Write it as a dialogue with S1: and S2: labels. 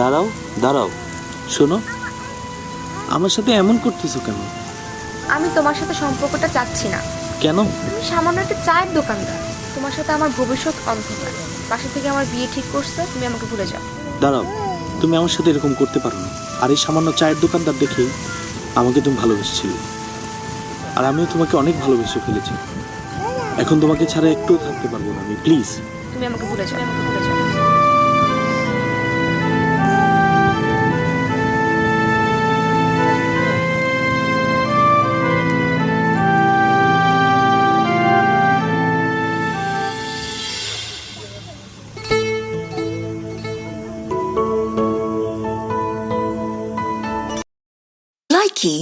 S1: দাঁড়াও দাঁড়াও, শোনো, আমার সাথে এমন করতেছো কেন?
S2: আমি তোমার সাথে সম্পর্কটা চাচ্ছি না।
S1: কেন?
S2: তুমি সামান্য একটা চায়ের দোকানদার, তোমার সাথে আমার ভবিষ্যৎ অন্ধকার। বাসা থেকে আমার বিয়ে ঠিক করছে, তুমি আমাকে ভুলে যাও।
S1: দাঁড়াও, তুমি আমার সাথে এরকম করতে পারো না। আর এই সামান্য চায়ের দোকানদার দেখে আমাকে তুমি ভালোবেসেছিলে, আর আমিও তোমাকে অনেক ভালোবেসে ফেলেছি। এখন তোমাকে ছাড়া একটুও থাকতে পারবো না আমি, প্লিজ।
S2: তুমি আমাকে ভুলে যাও, আমাকে ভুলে যাও।
S3: Likey